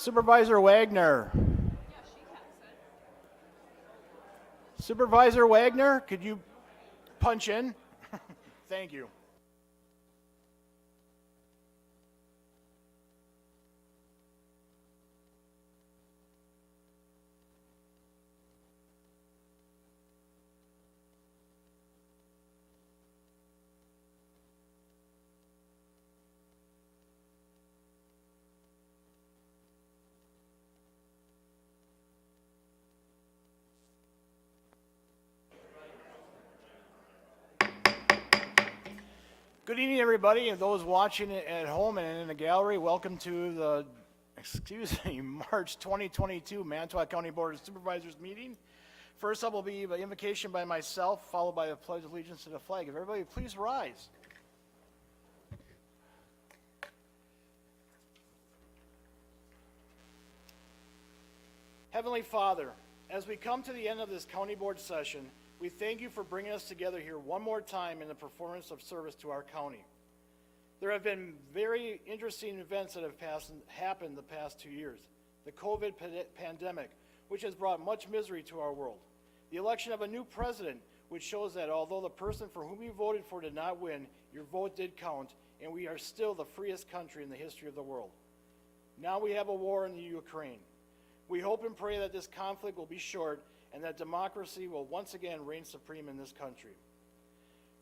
Supervisor Wagner. Supervisor Wagner, could you punch in? Thank you. Good evening, everybody, and those watching at home and in the gallery. Welcome to the, March 2022 Manitowoc County Board of Supervisors meeting. First up will be the invocation by myself, followed by a pledge of allegiance to the flag. If everybody please rise. Heavenly Father, as we come to the end of this county board session, we thank you for bringing us together here one more time in the performance of service to our county. There have been very interesting events that have happened the past 2 years. The COVID pandemic, which has brought much misery to our world. The election of a new president, which shows that although the person for whom you voted for did not win, your vote did count, and we are still the freest country in the history of the world. Now we have a war in the Ukraine. We hope and pray that this conflict will be short and that democracy will once again reign supreme in this country.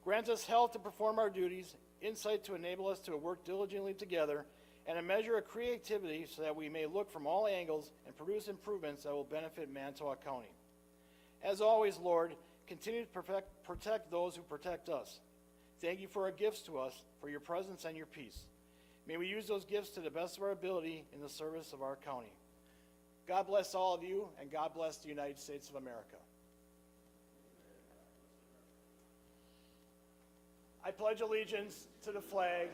Grant us health to perform our duties, insight to enable us to work diligently together, and a measure of creativity so that we may look from all angles and produce improvements that will benefit Manitowoc County. As always, Lord, continue to protect those who protect us. Thank you for our gifts to us, for your presence and your peace. May we use those gifts to the best of our ability in the service of our county. God bless all of you, and God bless the United States of America. I pledge allegiance to the flag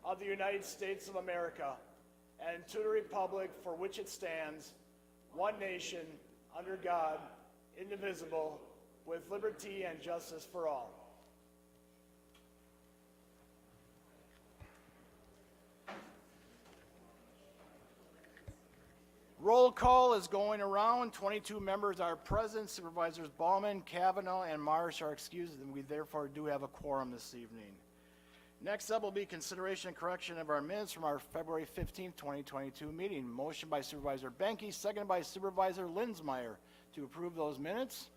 of the United States of America and to the republic for which it stands, one nation, under God, indivisible, with liberty and justice for all. Roll call is going around. 22 members are present. Supervisors Bauman, Kavanaugh, and Marsh are excused, and we therefore do have a quorum this evening. Next up will be consideration and correction of our minutes from our February 15th, 2022 meeting. Motion by Supervisor Benke, seconded by Supervisor Linsmeyer to approve those minutes.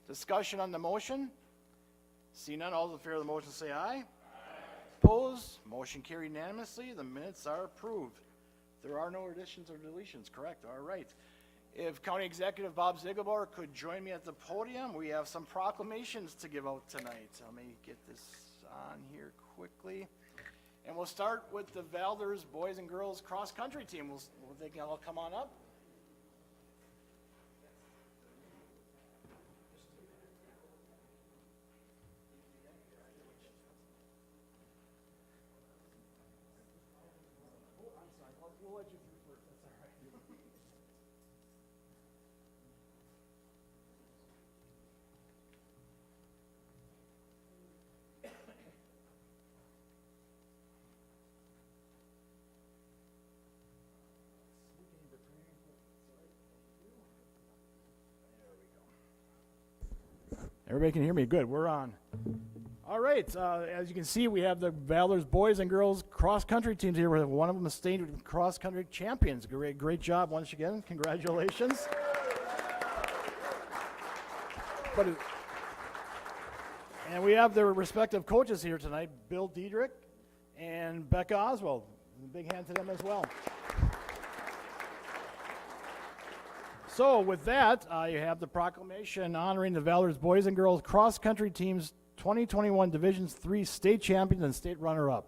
Discussion on the motion. See none, all those in favor of the motion say aye. Aye. Opposed? Motion carried unanimously. The minutes are approved. There are no additions or deletions, correct? All right. If County Executive Bob Ziegelbauer could join me at the podium, we have some proclamations to give out tonight. Let me get this on here quickly. And we'll start with the Valders boys and girls cross country team. They can all come on up. We'll let you through first, that's all right. Everybody can hear me? Good, we're on. All right, as you can see, we have the Valders boys and girls cross-country teams here. One of them is state cross-country champions. Great job once again. Congratulations. And we have their respective coaches here tonight, Bill Diedrich and Becca Oswald. A big hand to them as well. So with that, you have the proclamation honoring the Valders boys and girls cross-country teams 2021 Division III state champions and state runner-up.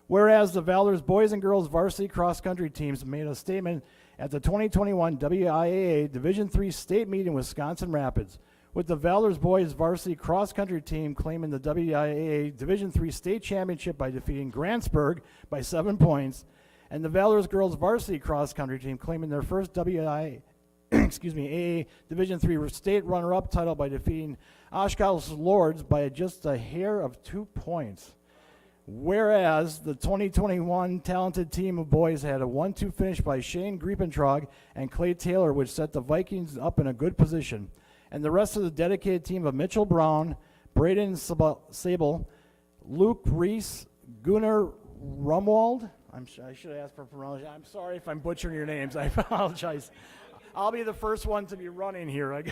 Whereas the Valders boys and girls varsity cross-country teams made a statement at the 2021 WIAA Division III state meet in Wisconsin Rapids, with the Valders boys varsity cross-country team claiming the WIAA Division III state championship by defeating Grantsburg by 7 points, and the Valders girls varsity cross-country team claiming their first WIAA AA Division III state runner-up title by defeating Oshkosh Lords by just a hair of 2 points. Whereas the 2021 talented team of boys had a 1-2 finish by Shane Griepentrog and Clay Taylor, which set the Vikings up in a good position. And the rest of the dedicated team of Mitchell Brown, Braden Sable, Luke Reese, Gunnar Rumwald. I should have asked for pronunciation. I'm sorry if I'm butchering your names. I apologize. I'll be the first one to be running here.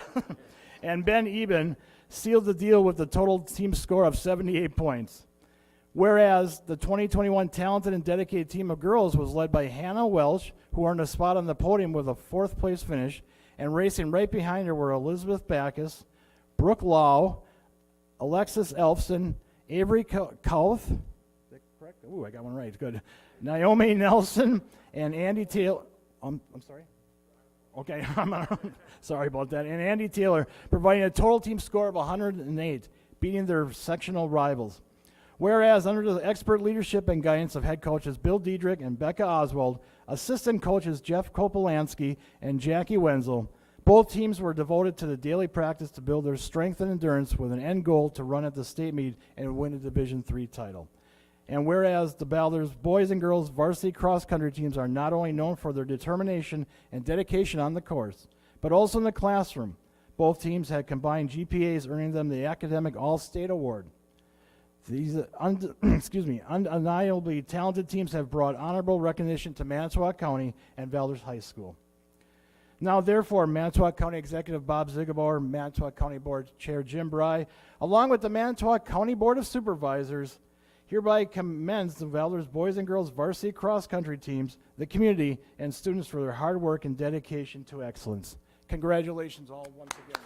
And Ben Eben sealed the deal with the total team score of 78 points. Whereas the 2021 talented and dedicated team of girls was led by Hannah Welch, who earned a spot on the podium with a 4th place finish, and racing right behind her were Elizabeth Backus, Brooke Lau, Alexis Elfson, Avery Kauth, is that correct? Ooh, I got one right, good. Naomi Nelson, and Andy Taylor, I'm sorry? Okay, sorry about that. And Andy Taylor, providing a total team score of 108, beating their sectional rivals. Whereas under the expert leadership and guidance of head coaches Bill Diedrich and Becca Oswald, assistant coaches Jeff Kopolansky and Jackie Wenzel, both teams were devoted to the daily practice to build their strength and endurance with an end goal to run at the state meet and win a Division III title. And whereas the Baldur's boys and girls varsity cross-country teams are not only known for their determination and dedication on the course, but also in the classroom, both teams had combined GPAs earning them the Academic All-State Award. These undeniably talented teams have brought honorable recognition to Manitowoc County and Valdez High School. Now, therefore, Manitowoc County Executive Bob Zigabauer, Manitowoc County Board Chair Jim Bry, along with the Manitowoc County Board of Supervisors, hereby commends the Valdez boys and girls varsity cross-country teams, the community, and students for their hard work and dedication to excellence. Congratulations all once again.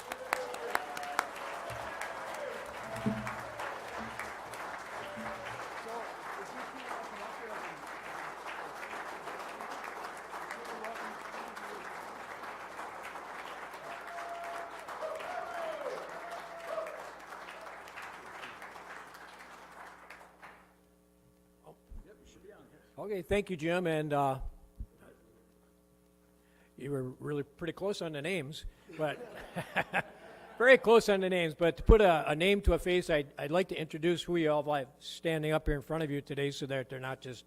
Okay, thank you, Jim, and you were really pretty close on the names, but very close on the names. But to put a name to a face, I'd like to introduce who you all have standing up here in front of you today so that they're not just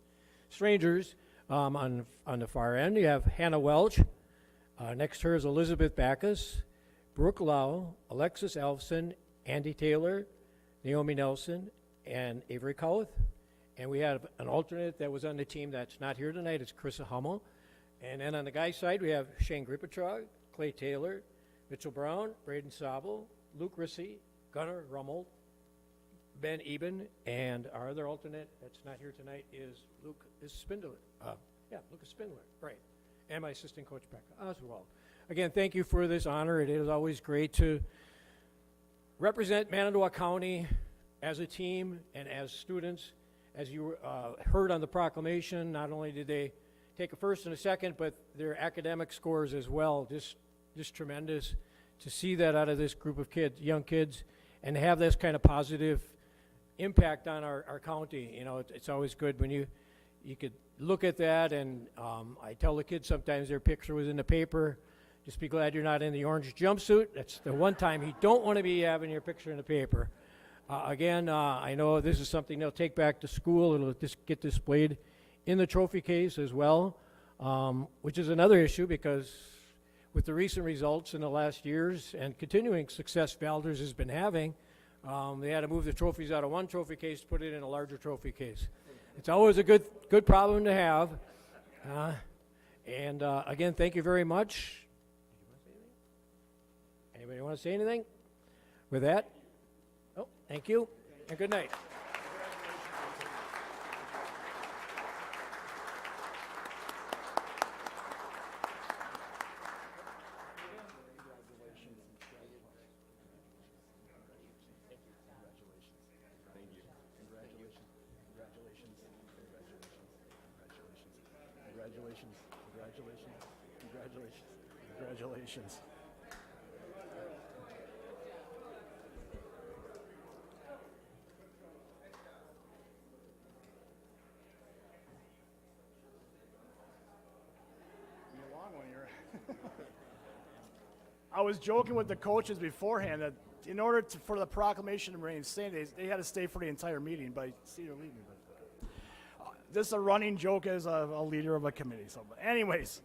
strangers. On the far end, you have Hannah Welch. Next to her is Elizabeth Backus, Brooke Lau, Alexis Elfson, Andy Taylor, Naomi Nelson, and Avery Kauth. And we have an alternate that was on the team that's not here tonight. It's Carissa Hummel. And then on the guys' side, we have Shane Griepentrog, Clay Taylor, Mitchell Brown, Braden Sabel, Luke Rissy, Gunnar Rummel, Ben Eben, and our other alternate that's not here tonight is Lucas Spindler, right. And my assistant coach, Becca Oswald. Again, thank you for this honor. It is always great to represent Manitowoc County as a team and as students. As you heard on the proclamation, not only did they take a first and a second, but their academic scores as well. Just tremendous to see that out of this group of kids, young kids, and have this kind of positive impact on our county. You know, it's always good when you could look at that, and I tell the kids sometimes their picture was in the paper. Just be glad you're not in the orange jumpsuit. That's the one time you don't want to be having your picture in the paper. Again, I know this is something they'll take back to school. It'll just get displayed in the trophy case as well, which is another issue because with the recent results in the last years and continuing success Valdez has been having, they had to move the trophies out of one trophy case to put it in a larger trophy case. It's always a good problem to have. And again, thank you very much. Anybody want to say anything? With that? Oh, thank you, and good night. Congratulations. I was joking with the coaches beforehand that in order for the proclamation to remain standing, they had to stay for the entire meeting, but I see you're leaving. this is a running joke as a leader of a committee. So, but anyways,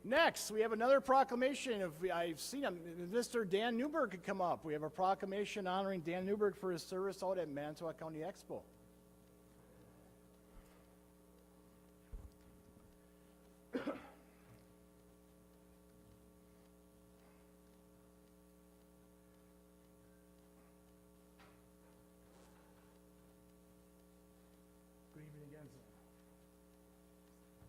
next we have another proclamation. I've seen him, Mr. Dan Newberg could come up. We have a proclamation honoring Dan Newberg for his service out at Manitowoc County Expo.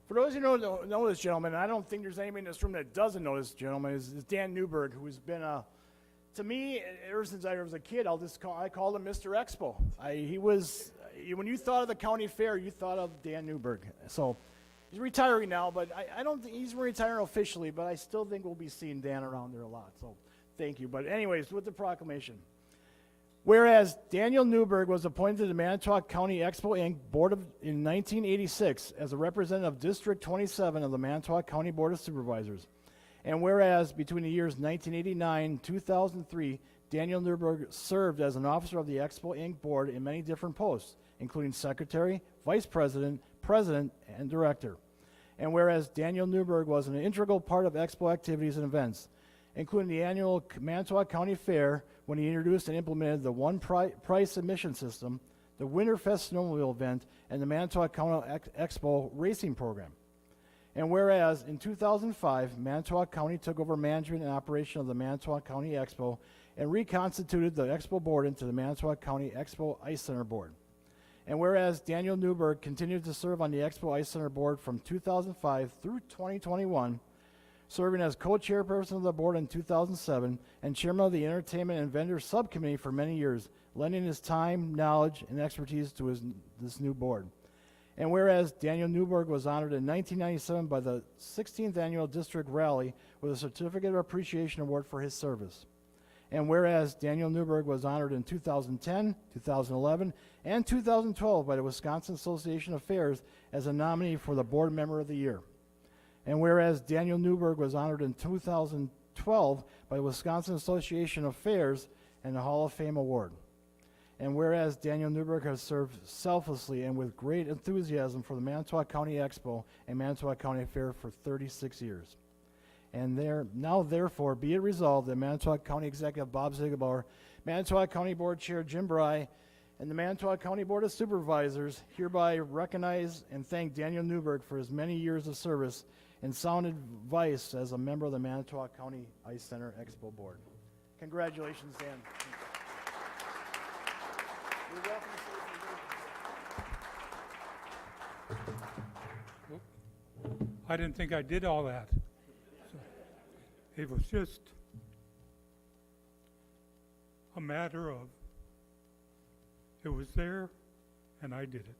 For those who don't know this gentleman, and I don't think there's anybody in this room that doesn't know this gentleman, is Dan Newberg, who's been to me, ever since I was a kid, I called him Mr. Expo. When you thought of the county fair, you thought of Dan Newberg. So he's retiring now, but I don't think he's retiring officially, but I still think we'll be seeing Dan around there a lot. So thank you. But anyways, with the proclamation. Whereas Daniel Newberg was appointed to the Manitowoc County Expo Inc. Board in 1986 as a representative of District 27 of the Manitowoc County Board of Supervisors. And whereas between the years 1989 and 2003, Daniel Newberg served as an officer of the Expo Inc. Board in many different posts, including Secretary, Vice President, President, and Director. And whereas Daniel Newberg was an integral part of Expo activities and events, including the annual Manitowoc County Fair, when he introduced and implemented the one-price admission system, the Winterfest Snowmobile event, and the Manitowoc County Expo racing program. And whereas in 2005, Manitowoc County took over management and operation of the Manitowoc County Expo and reconstituted the Expo Board into the Manitowoc County Expo Ice Center Board. And whereas Daniel Newberg continued to serve on the Expo Ice Center Board from 2005 through 2021, serving as co-chairperson of the board in 2007 and chairman of the Entertainment and Vendor Subcommittee for many years, lending his time, knowledge, and expertise to this new board. And whereas Daniel Newberg was honored in 1997 by the 16th Annual District Rally with a Certificate of Appreciation Award for his service. And whereas Daniel Newberg was honored in 2010, 2011, and 2012 by the Wisconsin Association of Fairs as a nominee for the Board Member of the Year. And whereas Daniel Newberg was honored in 2012 by the Wisconsin Association of Fairs and the Hall of Fame Award. And whereas Daniel Newberg has served selflessly and with great enthusiasm for the Manitowoc County Expo and Manitowoc County Fair for 36 years. And now therefore be it resolved that Manitowoc County Executive Bob Ziegelbauer, Manitowoc County Board Chair Jim Bry, and the Manitowoc County Board of Supervisors hereby recognize and thank Daniel Newberg for his many years of service and sound advice as a member of the Manitowoc County Ice Center Expo Board. Congratulations, Dan. You're welcome to say I didn't think I did all that. So it was just a matter of it was there and I did it.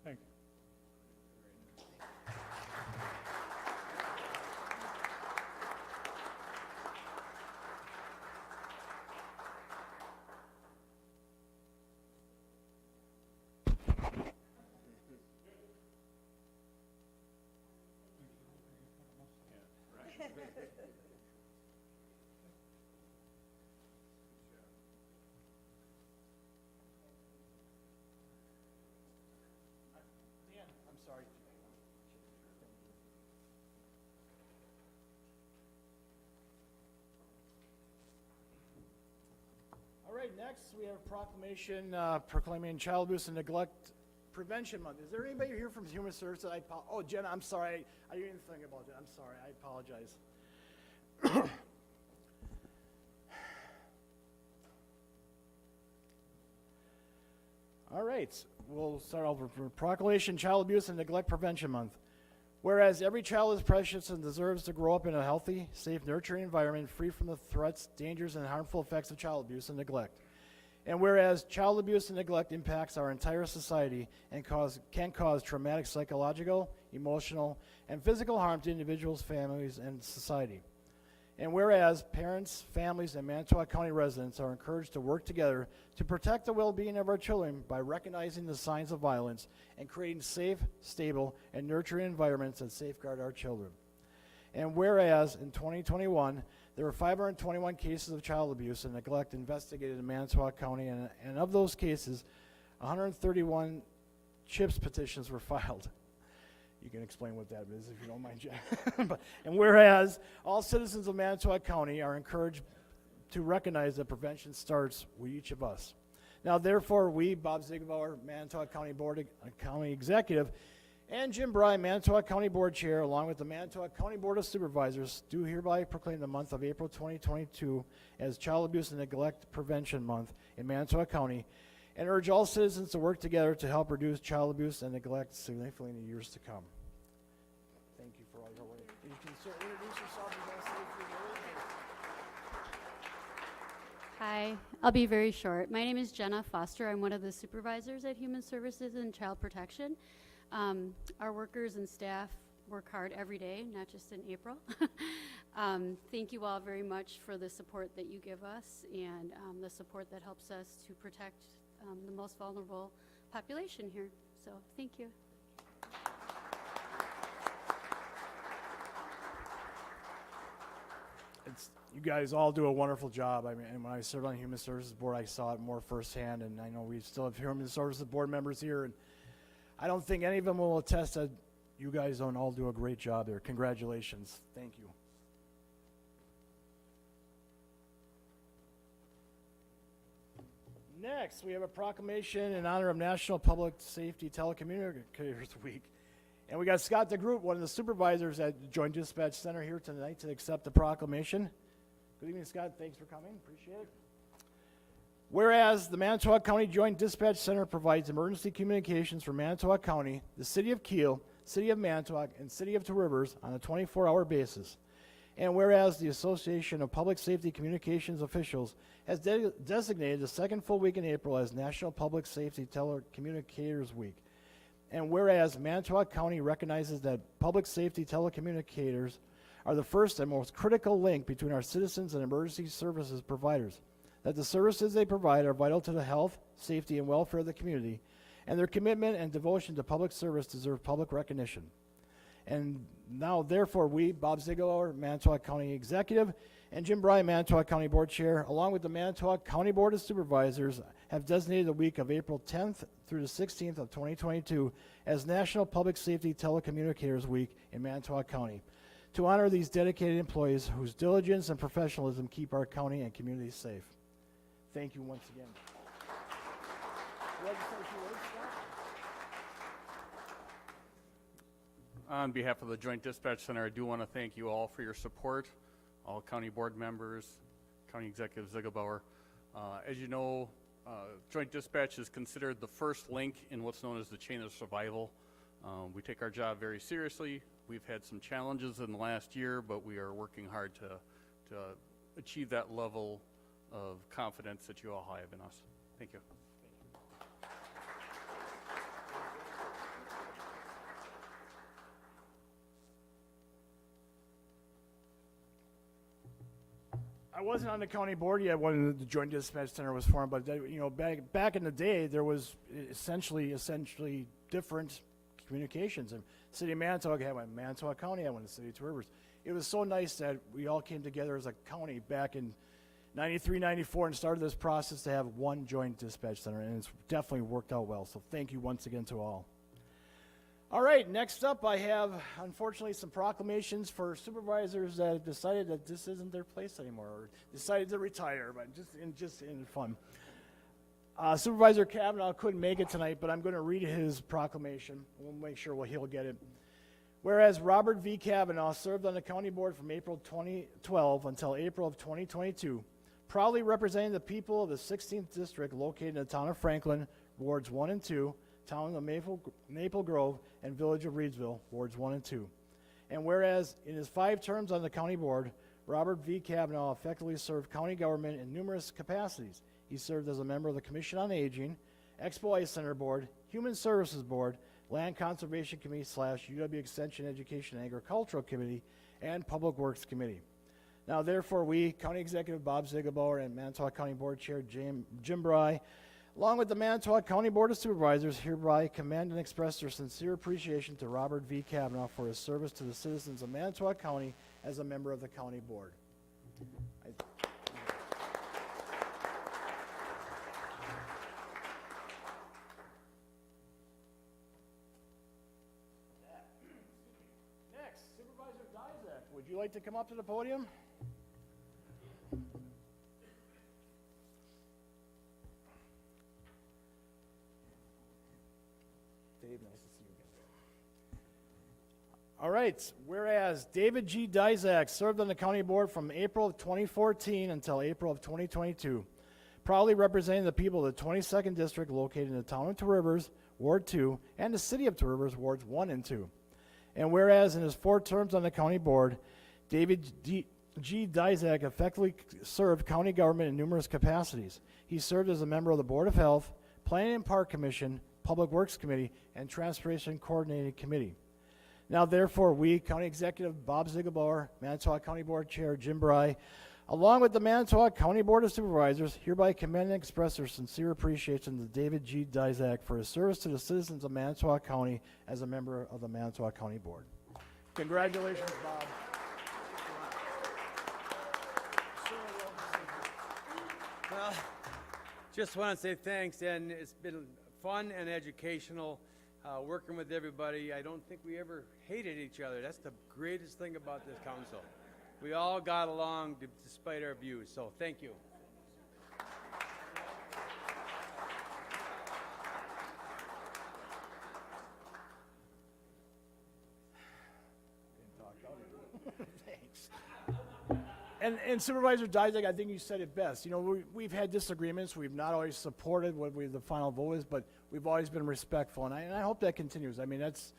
Thank you. Dan, I'm sorry. All right, next we have a proclamation proclaiming Child Abuse and Neglect Prevention Month. Is there anybody here from Human Services? Oh, Jenna, I'm sorry. I didn't even think about that. I'm sorry. I apologize. All right, we'll start over. Proclamation Child Abuse and Neglect Prevention Month. Whereas every child is precious and deserves to grow up in a healthy, safe, nurturing environment free from the threats, dangers, and harmful effects of child abuse and neglect. And whereas child abuse and neglect impacts our entire society and can cause traumatic psychological, emotional, and physical harm to individuals, families, and society. And whereas parents, families, and Manitowoc County residents are encouraged to work together to protect the well-being of our children by recognizing the signs of violence and creating safe, stable, and nurturing environments that safeguard our children. And whereas in 2021, there were 521 cases of child abuse and neglect investigated in Manitowoc County, and of those cases, 131 CHIPS petitions were filed. You can explain what that is if you don't mind, Jack. And whereas all citizens of Manitowoc County are encouraged to recognize that prevention starts with each of us. Now, therefore, we, Bob Ziegelbauer, Manitowoc County County Executive, and Jim Bry, Manitowoc County Board Chair, along with the Manitowoc County Board of Supervisors, do hereby proclaim the month of April 2022 as Child Abuse and Neglect Prevention Month in Manitowoc County, and urge all citizens to work together to help reduce child abuse and neglect significantly in the years to come. Thank you for all your work. You can introduce yourself. You guys say a few words. Hi, I'll be very short. My name is Jenna Foster. I'm one of the supervisors at Human Services and Child Protection. Our workers and staff work hard every day, not just in April. Thank you all very much for the support that you give us and the support that helps us to protect the most vulnerable population here. So thank you. You guys all do a wonderful job. I mean, and when I served on the Human Services Board, I saw it more firsthand, and I know we still have Human Services Board members here, and I don't think any of them will attest that you guys don't all do a great job there. Congratulations. Thank you. Next, we have a proclamation in honor of National Public Safety Telecommunicators Week. And we got Scott DeGroot, one of the supervisors at the Joint Dispatch Center, here tonight to accept the proclamation. Good evening, Scott. Thanks for coming. Appreciate it. Whereas the Manitowoc County Joint Dispatch Center provides emergency communications for Manitowoc County, the City of Kiel, City of Manitowoc, and City of Two Rivers on a 24-hour basis. And whereas the Association of Public Safety Communications Officials has designated the second full week in April as National Public Safety Telecommunicators Week. And whereas Manitowoc County recognizes that public safety telecommunicators are the first and most critical link between our citizens and emergency services providers, that the services they provide are vital to the health, safety, and welfare of the community, and their commitment and devotion to public service deserve public recognition. And now, therefore, we, Bob Ziegelauer, Manitowoc County Executive, and Jim Bryan, Manitowoc County Board Chair, along with the Manitowoc County Board of Supervisors, have designated the week of April 10th through the 16th of 2022 as National Public Safety Telecommunicators Week in Manitowoc County to honor these dedicated employees whose diligence and professionalism keep our county and communities safe. Thank you once again. Would you like to say a few words, Scott? On behalf of the Joint Dispatch Center, I do want to thank you all for your support, all county board members, County Executive Ziegelbauer. As you know, Joint Dispatch is considered the first link in what's known as the chain of survival. We take our job very seriously. We've had some challenges in the last year, but we are working hard to achieve that level of confidence that you all have in us. Thank you. I wasn't on the county board yet when the Joint Dispatch Center was formed, but you know, back in the day, there was essentially different communications. And City of Manitowoc had one, Manitowoc County had one, the City of Two Rivers. It was so nice that we all came together as a county back in 93, 94 and started this process to have one Joint Dispatch Center, and it's definitely worked out well. So thank you once again to all. All right, next up I have, unfortunately, some proclamations for supervisors that have decided that this isn't their place anymore, or decided to retire, but just in fun. Supervisor Kavanaugh couldn't make it tonight, but I'm going to read his proclamation. We'll make sure he'll get it. Whereas Robert V. Kavanaugh served on the county board from April 2012 until April of 2022, proudly representing the people of the 16th District located in the town of Franklin, Wards 1 and 2, town of Maple Grove, and village of Reedsville, Wards 1 and 2. And whereas in his 5 terms on the county board, Robert V. Kavanaugh effectively served county government in numerous capacities. He served as a member of the Commission on Aging, Expo Ice Center Board, Human Services Board, Land Conservation Committee / UW Extension Education and Agricultural Committee, and Public Works Committee. Now, therefore, we, County Executive Bob Ziegelbauer and Manitowoc County Board Chair Jim Bry, along with the Manitowoc County Board of Supervisors, hereby commend and express their sincere appreciation to Robert V. Kavanaugh for his service to the citizens of Manitowoc County as a member of the County Board. would you like to come up to the podium? Dave, nice to see you again. All right, whereas David G. Dizak served on the county board from April of 2014 until April of 2022, proudly representing the people of the 22nd District located in the town of Two Rivers, Ward 2, and the city of Two Rivers, Wards 1 and 2. And whereas in his 4 terms on the county board, David G. Dizak effectively served county government in numerous capacities. He served as a member of the Board of Health, Planning and Park Commission, Public Works Committee, and Transportation Coordinating Committee. Now, therefore, we, County Executive Bob Ziegelbauer, Manitowoc County Board Chair Jim Bry, along with the Manitowoc County Board of Supervisors, hereby commend and express our sincere appreciation to David G. Dizak for his service to the citizens of Manitowoc County as a member of the Manitowoc County Board. Congratulations, Bob. Well, just want to say thanks, and it's been fun and educational working with everybody. I don't think we ever hated each other. That's the greatest thing about this council. We all got along despite our views, so thank you. Thanks. And Supervisor Dizak, I think you said it best. You know, we've had disagreements. We've not always supported what the final vote is, but we've always been respectful, and I hope that continues. I mean, that's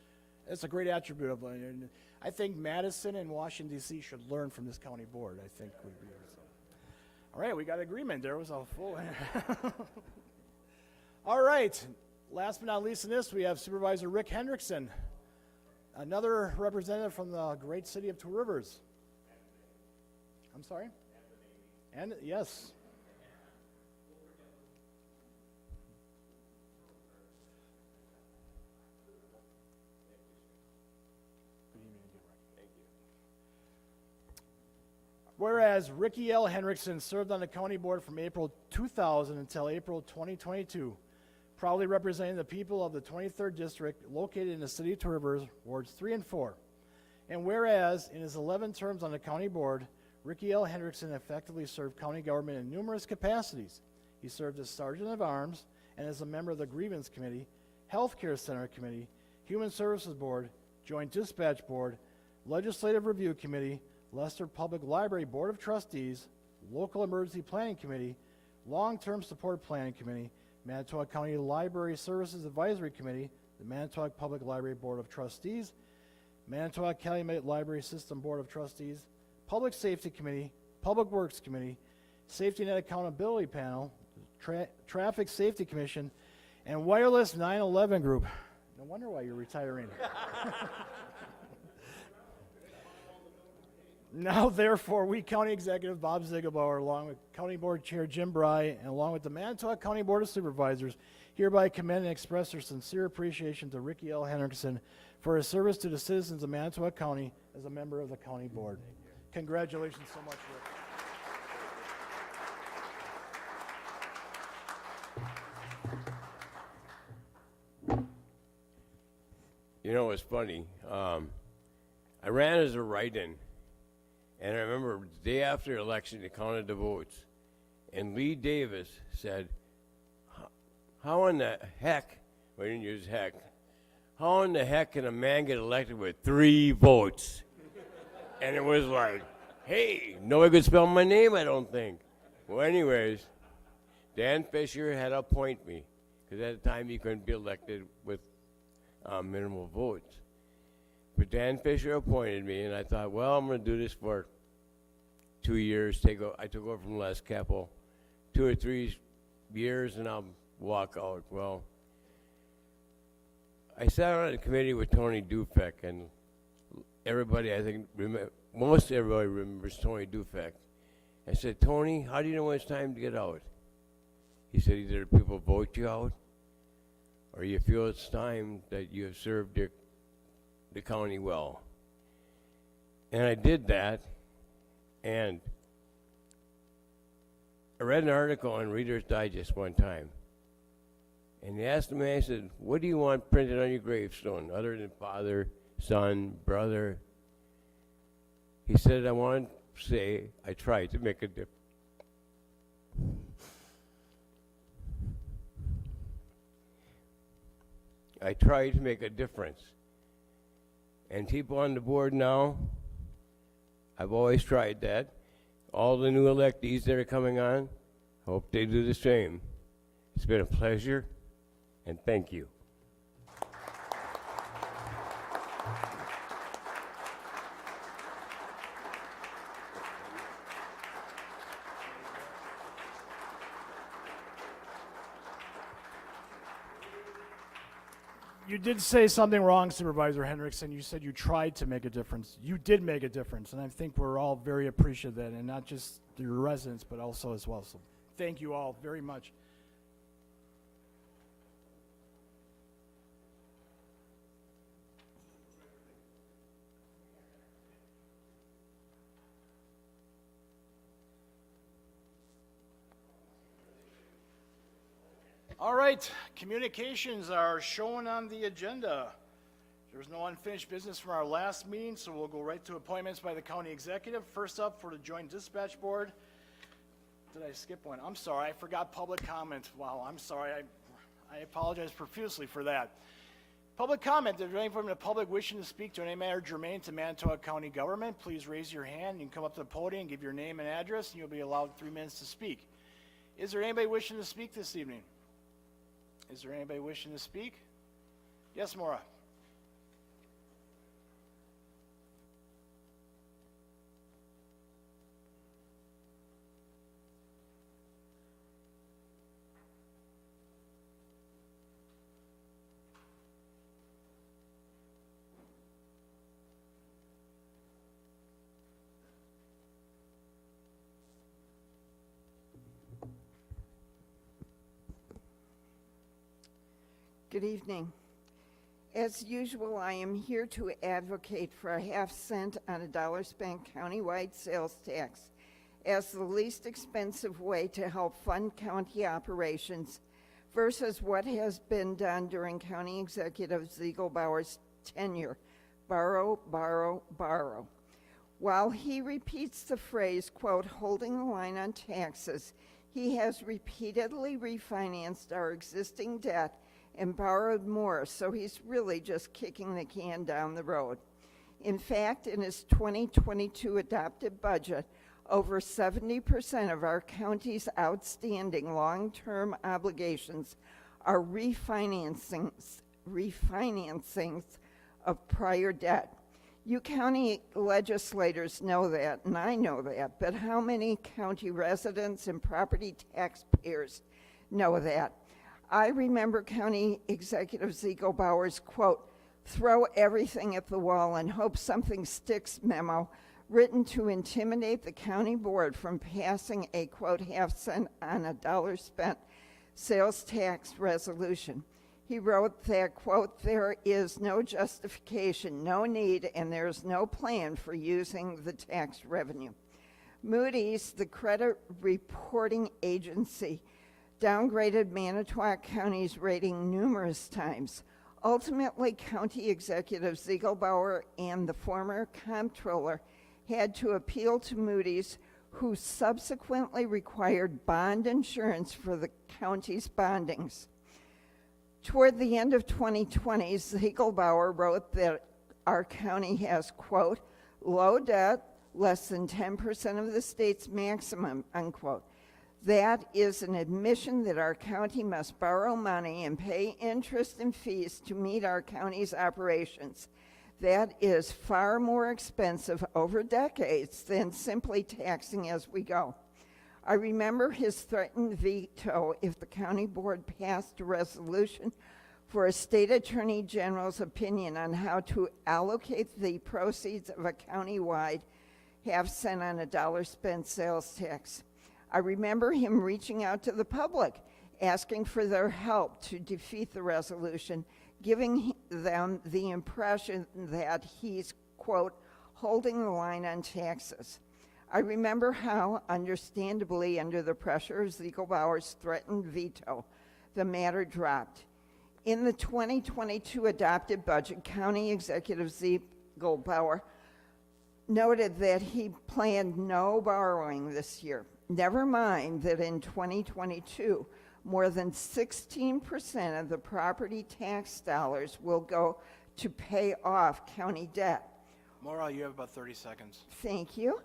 a great attribute of it. And I think Madison and Washington, D.C. should learn from this county board. I think would be so. All right, we got agreement. There was a full. All right. Last but not least in this, we have Supervisor Rick Hendrickson, another representative from the great city of Two Rivers. I'm sorry? And yes. Whereas Ricky L. Hendrickson served on the county board from April 2000 until April 2022, proudly representing the people of the 23rd District located in the city of Two Rivers, Wards 3 and 4. And whereas in his 11 terms on the county board, Ricky L. Hendrickson effectively served county government in numerous capacities. He served as Sergeant of Arms and as a member of the Grievance Committee, Healthcare Center Committee, Human Services Board, Joint Dispatch Board, Legislative Review Committee, Leicester Public Library Board of Trustees, Local Emergency Planning Committee, Long-Term Support Planning Committee, Manitowoc County Library Services Advisory Committee, the Manitowoc Public Library Board of Trustees, Manitowoc Calumet Library System Board of Trustees, Public Safety Committee, Public Works Committee, Safety Net Accountability Panel, Traffic Safety Commission, and Wireless 9/11 Group. No wonder why you're retiring. Now, therefore, we County Executive Bob Ziegelbauer, along with County Board Chair Jim Bry, and along with the Manitowoc County Board of Supervisors, hereby commend and express our sincere appreciation to Ricky L. Hendrickson for his service to the citizens of Manitowoc County as a member of the county board. Congratulations so much, Rick. You know, it's funny. I ran as a write-in, and I remember the day after the election, they counted the votes, and Lee Davis said, how in the heck, we didn't use heck, how in the heck can a man get elected with 3 votes? And it was like, hey, nobody could spell my name, I don't think. Well, anyways, Dan Fisher had to appoint me, because at the time he couldn't be elected with minimal votes. But Dan Fisher appointed me, and I thought, well, I'm going to do this for 2 years. I took over from Les Keppel, 2 or 3 years, and I'll walk out. Well, I sat on a committee with Tony Dufek, and everybody, I think, most everybody remembers Tony Dufek. I said, Tony, how do you know when it's time to get out? He said, either people vote you out, or you feel it's time that you have served the county well. And I did that, and I read an article on Reader's Digest one time, and they asked me, I said, what do you want printed on your gravestone, other than father, son, brother? He said, I want to say I tried to make a difference. I tried to make a difference. And people on the board now, I've always tried that. All the new electees that are coming on, hope they do the same. It's been a pleasure, and thank you. You did say something wrong, Supervisor Hendrickson. You said you tried to make a difference. You did make a difference, and I think we're all very appreciative of that, and not just your residents, but also as well. So thank you all very much. All right, communications are shown on the agenda. There's no unfinished business from our last meeting, so we'll go right to appointments by the county executive. First up for the Joint Dispatch Board. Did I skip one? I'm sorry, I forgot public comment. Wow, I'm sorry. I apologize profusely for that. Public comment. If there's anyone from the public wishing to speak to any matter germane to Manitowoc County government, please raise your hand. You can come up to the podium, give your name and address, and you'll be allowed 3 minutes to speak. Is there anybody wishing to speak this evening? Is there anybody wishing to speak? Yes, Maura. Good evening. As usual, I am here to advocate for a half-cent on a dollar spent countywide sales tax as the least expensive way to help fund county operations versus what has been done during County Executive Ziegelbauer's tenure, borrow, borrow, borrow. While he repeats the phrase, quote, holding the line on taxes, he has repeatedly refinanced our existing debt and borrowed more, so he's really just kicking the can down the road. In fact, in his 2022 adopted budget, over 70% of our county's outstanding long-term obligations are refinancings of prior debt. You county legislators know that, and I know that, but how many county residents and property taxpayers know that? I remember County Executive Ziegelbauer's, quote, throw everything at the wall and hope something sticks memo written to intimidate the county board from passing a, quote, half-cent on a dollar spent sales tax resolution. He wrote that, quote, there is no justification, no need, and there is no plan for using the tax revenue. Moody's, the credit reporting agency, downgraded Manitowoc County's rating numerous times. Ultimately, County Executive Ziegelbauer and the former comptroller had to appeal to Moody's, who subsequently required bond insurance for the county's bondings. Toward the end of 2020, Ziegelbauer wrote that our county has, quote, low debt, less than 10% of the state's maximum, unquote. That is an admission that our county must borrow money and pay interest and fees to meet our county's operations. That is far more expensive over decades than simply taxing as we go. I remember his threatened veto if the county board passed a resolution for a state attorney general's opinion on how to allocate the proceeds of a countywide half-cent on a dollar spent sales tax. I remember him reaching out to the public, asking for their help to defeat the resolution, giving them the impression that he's, quote, holding the line on taxes. I remember how, understandably, under the pressure of Ziegelbauer's threatened veto, the matter dropped. In the 2022 adopted budget, County Executive Ziegelbauer noted that he planned no borrowing this year. Never mind that in 2022, more than 16% of the property tax dollars will go to pay off county debt. Maura, you have about 30 seconds. Thank you.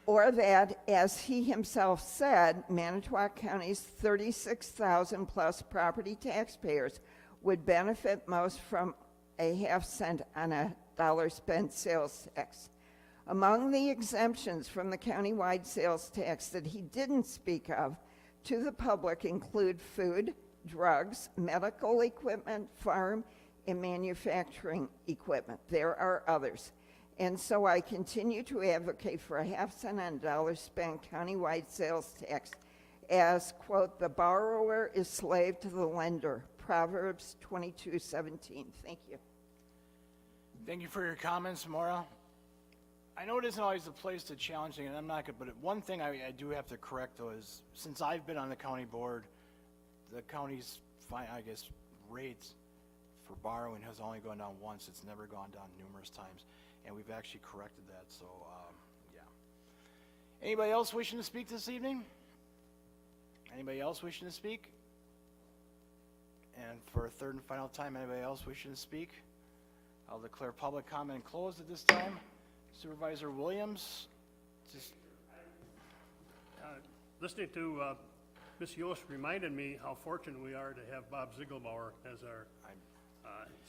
Or that, as he himself said, Manitowoc County's 36,000 plus property taxpayers would benefit most from a half-cent on a dollar spent sales tax. Among the exemptions from the countywide sales tax that he didn't speak of to the public include food, drugs, medical equipment, farm, and manufacturing equipment. There are others. And so I continue to advocate for a half-cent on dollar spent countywide sales tax as, quote, the borrower is slave to the lender, Proverbs 22:17. Thank you. Thank you for your comments, Maura. I know it isn't always the place to challenge things, and I'm not good, but one thing I do have to correct, though, is since I've been on the county board, the county's, rates for borrowing has only gone down once. It's never gone down numerous times, and we've actually corrected that, so, yeah. Anybody else wishing to speak this evening? Anybody else wishing to speak? And for a third and final time, anybody else wishing to speak? I'll declare public comment closed at this time. Supervisor Williams, just Listening to Ms. Yost reminded me how fortunate we are to have Bob Ziegelbauer as our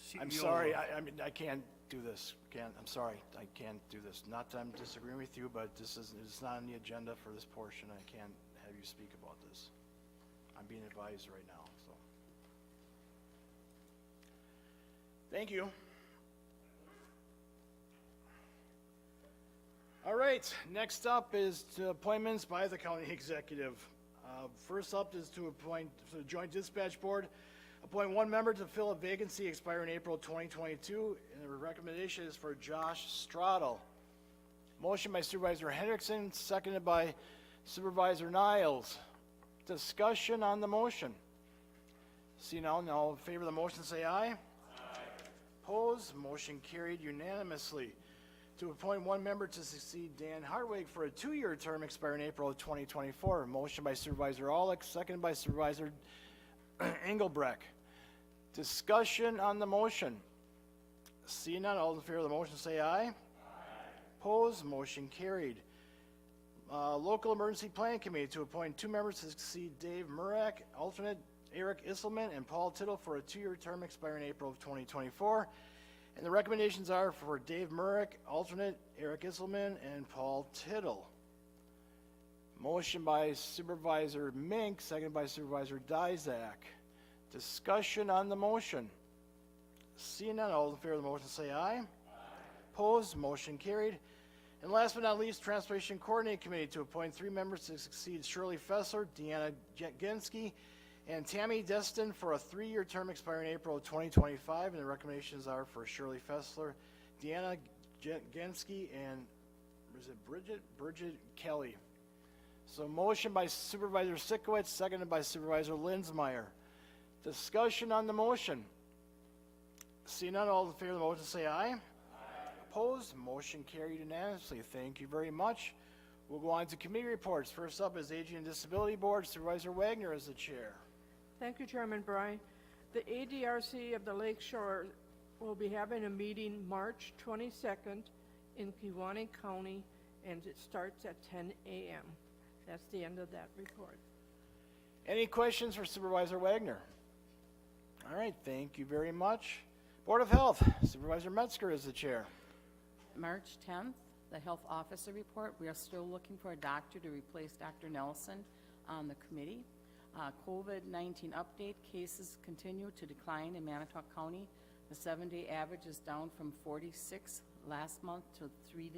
CEO. I'm sorry, I mean, I can't do this. I'm sorry, I can't do this. Not that I'm disagreeing with you, but it's not on the agenda for this portion. I can't have you speak about this. I'm being advised right now, so. Thank you. All right, next up is to appointments by the county executive. First up is to appoint to the Joint Dispatch Board, appoint one member to fill a vacancy expiring April 2022, and the recommendation is for Josh Straddle. Motion by Supervisor Hendrickson, seconded by Supervisor Niles. Discussion on the motion. See now, all in favor of the motion say aye. Aye. Opposed, motion carried unanimously. To appoint one member to succeed Dan Hartwig for a 2-year term expiring April of 2024. Motion by Supervisor Aulick, seconded by Supervisor Engelbrecht. Discussion on the motion. Seeing none, all in favor of the motion say aye. Aye. Opposed, motion carried. Local Emergency Planning Committee to appoint 2 members to succeed Dave Murak, alternate Eric Isselman, and Paul Tittle for a 2-year term expiring April of 2024. And the recommendations are for Dave Murak, alternate Eric Isselman, and Paul Tittle. Motion by Supervisor Mink, seconded by Supervisor Dyzak. Discussion on the motion. Seeing none, all in favor of the motion say aye. Aye. Opposed, motion carried. And last but not least, Transportation Coordinating Committee to appoint 3 members to succeed Shirley Fessler, Deanna Genski, and Tammy Destin for a 3-year term expiring April of 2025. And the recommendations are for Shirley Fessler, Deanna Genski, and is it Bridget Kelly. So motion by Supervisor Sikowitz, seconded by Supervisor Lindsmeyer. Discussion on the motion. Seeing none, all in favor of the motion say aye. Aye. Opposed, motion carried unanimously. Thank you very much. We'll go on to committee reports. First up is Aging and Disability Board. Supervisor Wagner is the chair. Thank you, Chairman Bryan. The ADRC of the Lake Shore will be having a meeting March 22nd in Kewaunee County, and it starts at 10 a.m. That's the end of that report. Any questions for Supervisor Wagner? All right, thank you very much. Board of Health, Supervisor Metzger is the chair. March 10th, the health officer report. We are still looking for a doctor to replace Dr. Nelson on the committee. COVID-19 update. Cases continue to decline in Manitowoc County. The 7-day average is down from 46 last month to three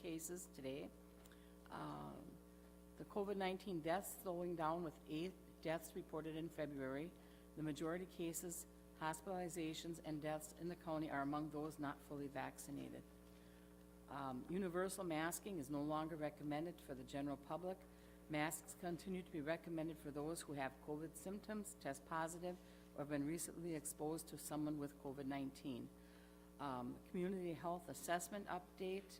cases today. The COVID-19 deaths slowing down with 8 deaths reported in February. The majority cases, hospitalizations, and deaths in the county are among those not fully vaccinated. Universal masking is no longer recommended for the general public. Masks continue to be recommended for those who have COVID symptoms, test positive, or have been recently exposed to someone with COVID-19. Community health assessment update.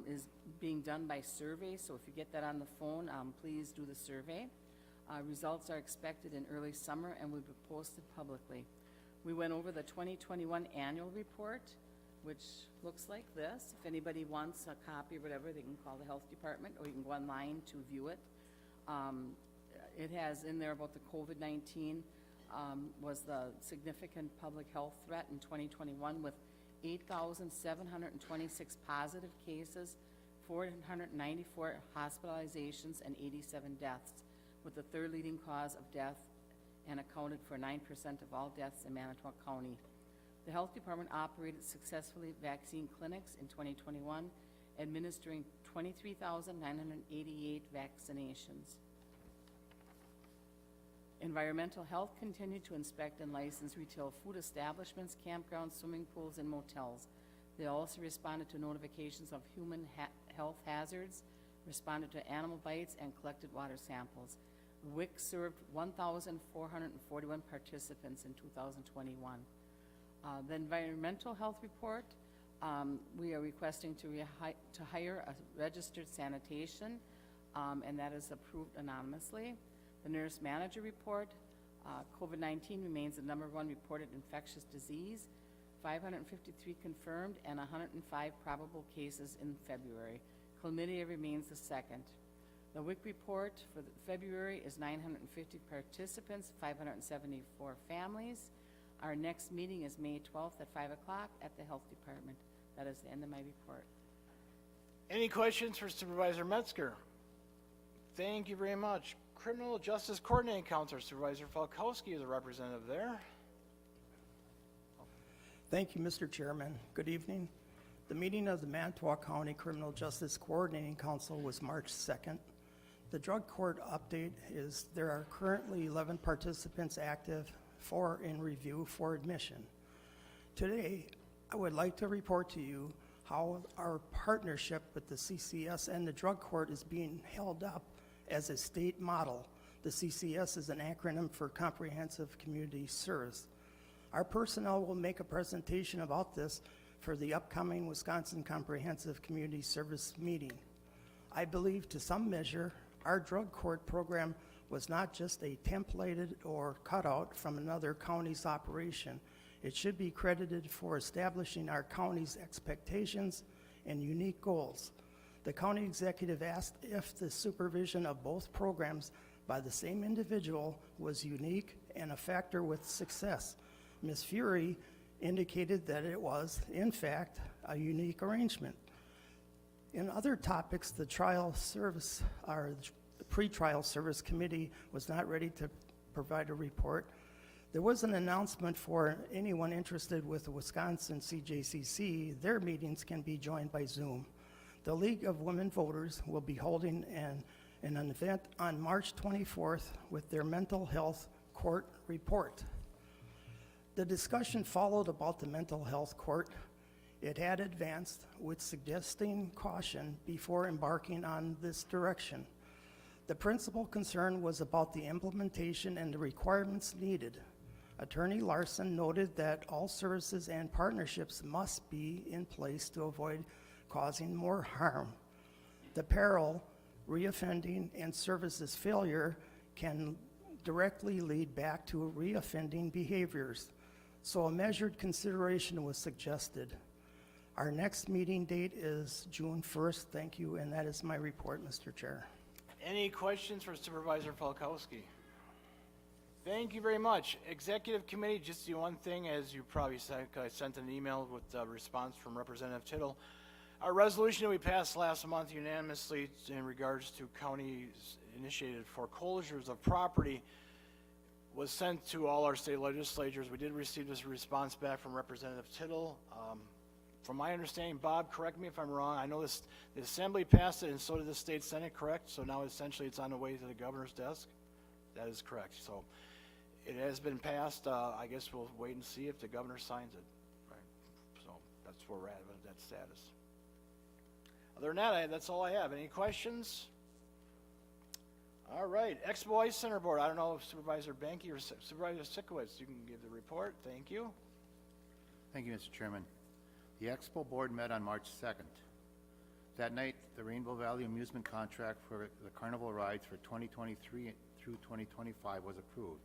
is being done by survey, so if you get that on the phone, please do the survey. Results are expected in early summer and will be posted publicly. We went over the 2021 annual report, which looks like this. If anybody wants a copy or whatever, they can call the health department, or you can go online to view it. It has in there about the COVID-19 was the significant public health threat in 2021 with 8,726 positive cases, 494 hospitalizations, and 87 deaths, with the third leading cause of death and accounted for 9% of all deaths in Manitowoc County. The health department operated successfully vaccine clinics in 2021, administering 23,988 vaccinations. Environmental health continued to inspect and license retail food establishments, campgrounds, swimming pools, and motels. They also responded to notifications of human health hazards, responded to animal bites, and collected water samples. WIC served 1,441 participants in 2021. The environmental health report, we are requesting to hire a registered sanitation, and that is approved anonymously. The nurse manager report, COVID-19 remains the #1 reported infectious disease, 553 confirmed and 105 probable cases in February. Chlamydia remains the second. The WIC report for February is 950 participants, 574 families. Our next meeting is May 12th at 5 o'clock at the Health Department. That is the end of my report. Any questions for Supervisor Metzger? Thank you very much. Criminal Justice Coordinating Counselor, Supervisor Falkowski is a representative there. Thank you, Mr. Chairman. Good evening. The meeting of the Manitowoc County Criminal Justice Coordinating Council was March 2nd. The drug court update is there are currently 11 participants active, 4 in review for admission. Today, I would like to report to you how our partnership with the CCS and the drug court is being held up as a state model. The CCS is an acronym for Comprehensive Community Service. Our personnel will make a presentation about this for the upcoming Wisconsin Comprehensive Community Service meeting. I believe to some measure, our drug court program was not just a templated or cutout from another county's operation. It should be credited for establishing our county's expectations and unique goals. The county executive asked if the supervision of both programs by the same individual was unique and a factor with success. Ms. Fury indicated that it was, in fact, a unique arrangement. In other topics, the trial service, or the pretrial service committee was not ready to provide a report. There was an announcement for anyone interested with the Wisconsin CJCC. Their meetings can be joined by Zoom. The League of Women Voters will be holding an event on March 24th with their mental health court report. The discussion followed about the mental health court. It had advanced with suggesting caution before embarking on this direction. The principal concern was about the implementation and the requirements needed. Attorney Larson noted that all services and partnerships must be in place to avoid causing more harm. The peril, reoffending, and services failure can directly lead back to reoffending behaviors, so a measured consideration was suggested. Our next meeting date is June 1st. Thank you, and that is my report, Mr. Chair. Any questions for Supervisor Falkowski? Thank you very much. Executive Committee, just the one thing, as you probably said, I sent an email with a response from Representative Tittle. Our resolution that we passed last month unanimously in regards to counties initiated foreclosures of property was sent to all our state legislatures. We did receive this response back from Representative Tittle. From my understanding, Bob, correct me if I'm wrong, I know the Assembly passed it and so did the State Senate, correct? So now essentially it's on the way to the governor's desk? That is correct. So it has been passed. I guess we'll wait and see if the governor signs it. Right. So that's where we're at with that status. Other than that, that's all I have. Any questions? All right. Expo Ice Center Board. I don't know if Supervisor Banky or Supervisor Sikowitz, you can give the report. Thank you. Thank you, Mr. Chairman. The Expo Board met on March 2nd. That night, the Rainbow Valley amusement contract for the carnival rides for 2023 through 2025 was approved.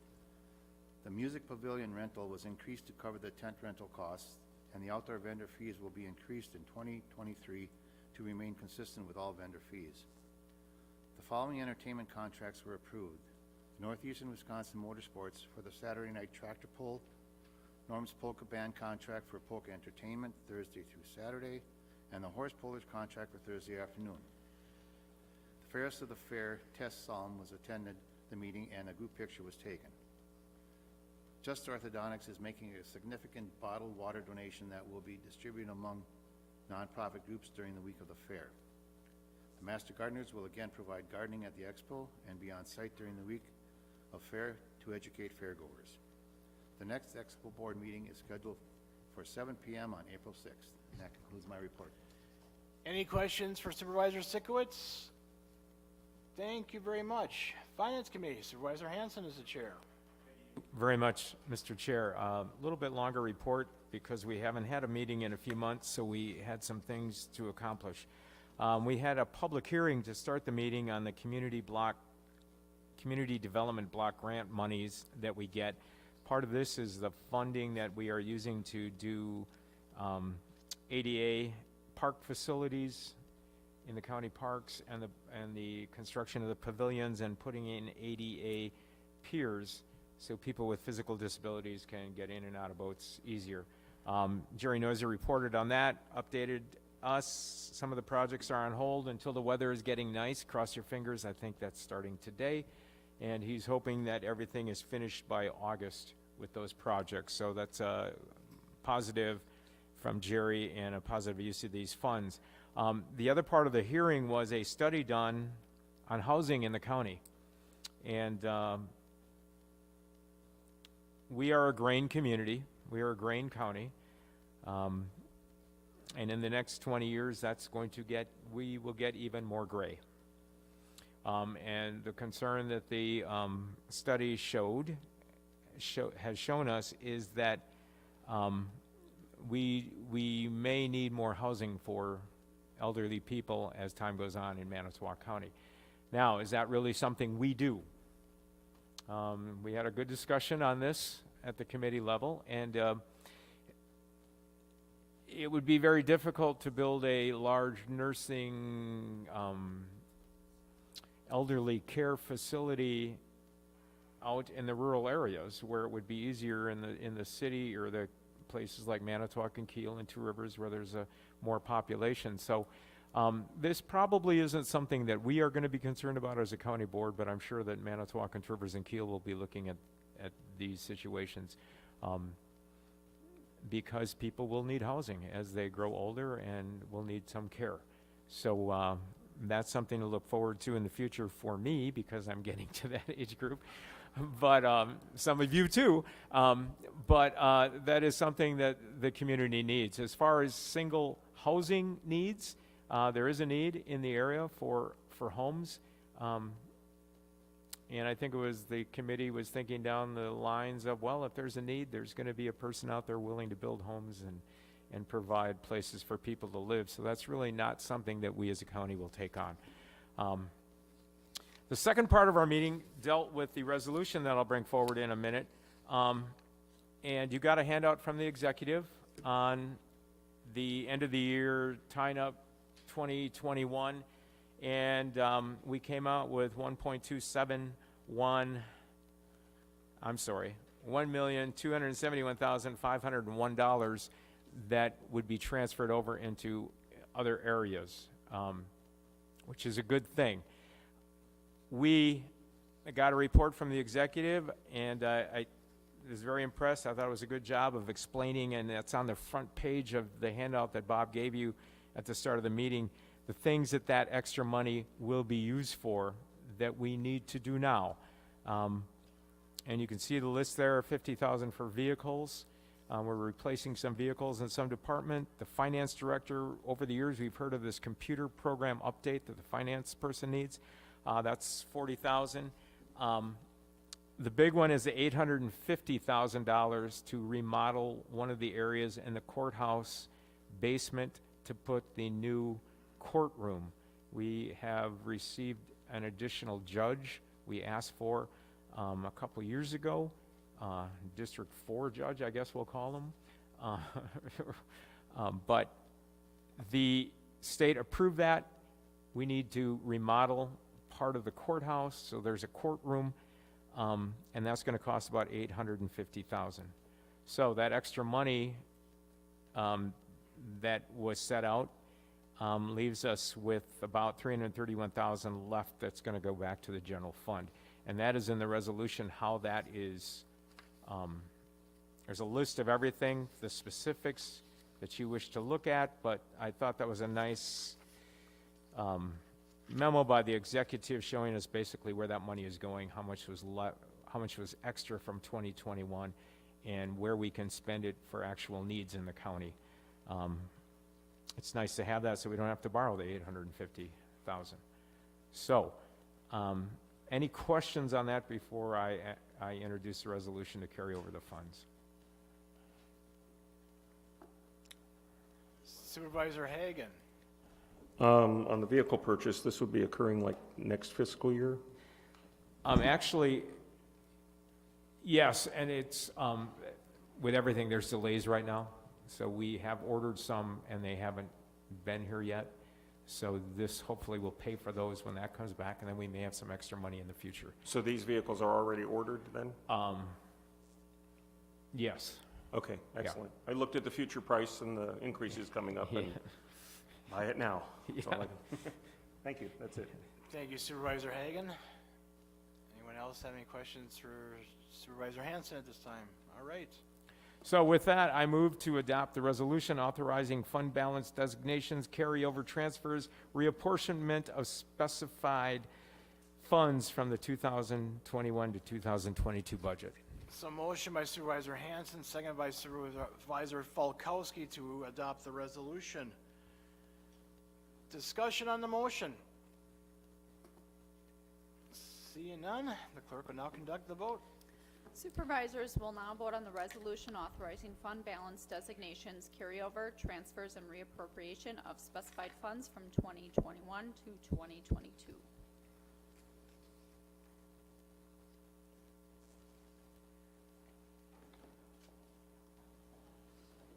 The music pavilion rental was increased to cover the tent rental costs, and the outdoor vendor fees will be increased in 2023 to remain consistent with all vendor fees. The following entertainment contracts were approved: Northeastern Wisconsin Motorsports for the Saturday night tractor pull, Norm's Polka Band contract for polka entertainment Thursday through Saturday, and the Horse Pullers contract for Thursday afternoon. The fairest of the fair, Tess Salm, was attended the meeting and a group picture was taken. Just Orthodontics is making a significant bottled water donation that will be distributed among nonprofit groups during the week of the fair. The Master Gardeners will again provide gardening at the expo and be on site during the week of fair to educate fairgoers. The next expo board meeting is scheduled for 7 p.m. on April 6th. And that concludes my report. Any questions for Supervisor Sikowitz? Thank you very much. Finance Committee, Supervisor Hanson is the chair. Very much, Mr. Chair. A little bit longer report because we haven't had a meeting in a few months, so we had some things to accomplish. We had a public hearing to start the meeting on the community development block grant monies that we get. Part of this is the funding that we are using to do ADA park facilities in the county parks and the construction of the pavilions and putting in ADA piers so people with physical disabilities can get in and out of boats easier. Jerry Noiser reported on that, updated us. Some of the projects are on hold until the weather is getting nice. Cross your fingers. I think that's starting today. And he's hoping that everything is finished by August with those projects. So that's a positive from Jerry and a positive use of these funds. The other part of the hearing was a study done on housing in the county. And we are a grain community. We are a grain county. And in the next 20 years, we will get even more gray. And the concern that the study has shown us is that we may need more housing for elderly people as time goes on in Manitowoc County. Now, is that really something we do? We had a good discussion on this at the committee level, and it would be very difficult to build a large nursing elderly care facility out in the rural areas where it would be easier in the city or the places like Manitowoc and Kiel and Two Rivers where there's a more population. So this probably isn't something that we are going to be concerned about as a county board, but I'm sure that Manitowoc and Two Rivers and Kiel will be looking at these situations because people will need housing as they grow older and will need some care. So that's something to look forward to in the future for me because I'm getting to that age group. But some of you too. But that is something that the community needs. As far as single housing needs, there is a need in the area for homes. And I think it was the committee was thinking down the lines of, well, if there's a need, there's going to be a person out there willing to build homes and provide places for people to live. So that's really not something that we as a county will take on. The second part of our meeting dealt with the resolution that I'll bring forward in a minute. And you got a handout from the executive on the end of the year tying up 2021. And we came out with $1,271,501 that would be transferred over into other areas, which is a good thing. We got a report from the executive, and I was very impressed. I thought it was a good job of explaining, and that's on the front page of the handout that Bob gave you at the start of the meeting, the things that extra money will be used for that we need to do now. And you can see the list there, $50,000 for vehicles. We're replacing some vehicles in some department. The finance director, over the years, we've heard of this computer program update that the finance person needs. That's $40,000. The big one is the $850,000 to remodel one of the areas in the courthouse basement to put the new courtroom. We have received an additional judge we asked for a couple years ago, District 4 judge, I guess we'll call him. But the state approved that. We need to remodel part of the courthouse, so there's a courtroom, and that's going to cost about $850,000. So that extra money that was set out leaves us with about $331,000 left that's going to go back to the general fund. And that is in the resolution how that is. There's a list of everything, the specifics that you wish to look at, but I thought that was a nice memo by the executive showing us basically where that money is going, how much was extra from 2021, and where we can spend it for actual needs in the county. It's nice to have that so we don't have to borrow the $850,000. So, any questions on that before I introduce the resolution to carry over the funds? Supervisor Hagan. On the vehicle purchase, this would be occurring like next fiscal year? Actually, yes, and it's, with everything, there's delays right now. So we have ordered some, and they haven't been here yet. So this hopefully will pay for those when that comes back, and then we may have some extra money in the future. So these vehicles are already ordered then? Yes. Okay, excellent. I looked at the future price and the increases coming up, and buy it now. That's all I can- Thank you, that's it. Thank you, Supervisor Hagan. Anyone else have any questions for Supervisor Hanson at this time? All right. So with that, I move to adopt the resolution authorizing fund balance designations, carryover transfers, reapportionment of specified funds from the 2021 to 2022 budget. So motion by Supervisor Hanson, second by Supervisor Falkowski to adopt the resolution. Discussion on the motion. Seeing none, the clerk will now conduct the vote. Supervisors will now vote on the resolution authorizing fund balance designations, carryover, transfers, and reappropriation of specified funds from 2021 to 2022.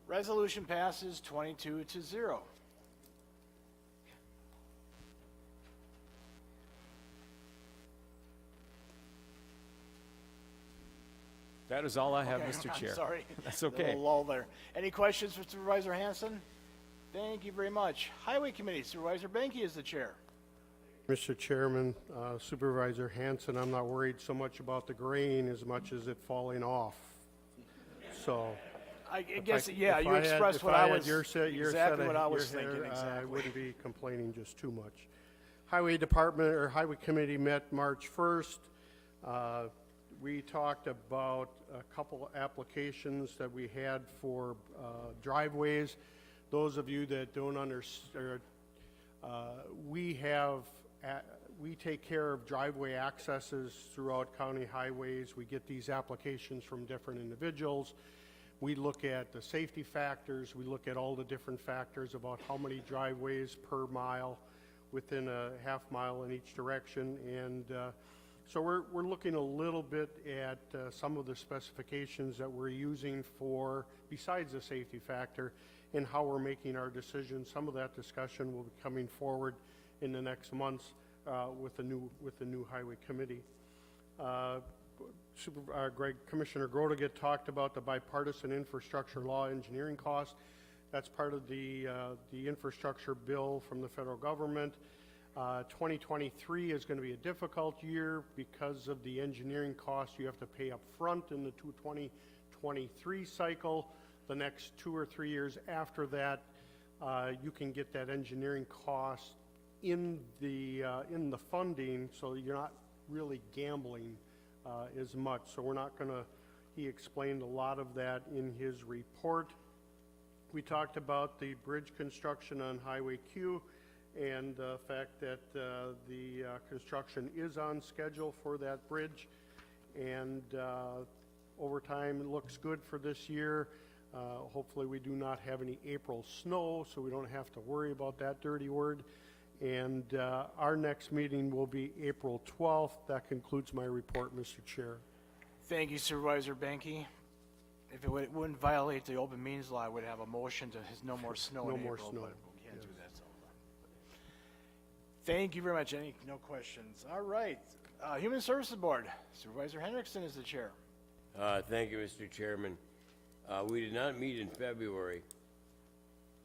Resolution passes 22-0. That is all I have, Okay, Mr. I'm Chair. sorry. That's A okay. little lull there. Any questions for Supervisor Hanson? Thank you very much. Highway Committee, Supervisor Benke is the chair. Mr. Chairman, Supervisor Hanson, I'm not worried so much about the grain as much as it falling off. So. I guess, yeah, you expressed what I was, exactly what I was thinking, I exactly. wouldn't be complaining just too much. Highway Department, or Highway Committee met March 1st. We talked about a couple applications that we had for driveways. Those of you that don't understand, we take care of driveway accesses throughout county highways. We get these applications from different individuals. We look at the safety factors. We look at all the different factors about how many driveways per mile within a half mile in each direction. And so we're looking a little bit at some of the specifications that we're using for, besides the safety factor, and how we're making our decisions. Some of that discussion will be coming forward in the next months with the new Highway Committee. Commissioner Grodeget talked about the bipartisan infrastructure law engineering cost. That's part of the infrastructure bill from the federal government. 2023 is going to be a difficult year because of the engineering costs you have to pay up front in the 2023 cycle. The next 2 or 3 years after that, you can get that engineering cost in the funding, so you're not really gambling as much. So we're not going to, he explained a lot of that in his report. We talked about the bridge construction on Highway Q and the fact that the construction is on schedule for that bridge, and over time it looks good for this year. Hopefully, we do not have any April snow, so we don't have to worry about that dirty word. And our next meeting will be April 12th. That concludes my report, Mr. Chair. Thank you, Supervisor Benke. If it wouldn't violate the open meetings law, I would have a motion to no more snow in No more April, snow, but we can't do yes. that. So. Thank you very much. No questions. All right. Human Services Board, Supervisor Hendrickson is the chair. Thank you, Mr. Chairman. We did not meet in February,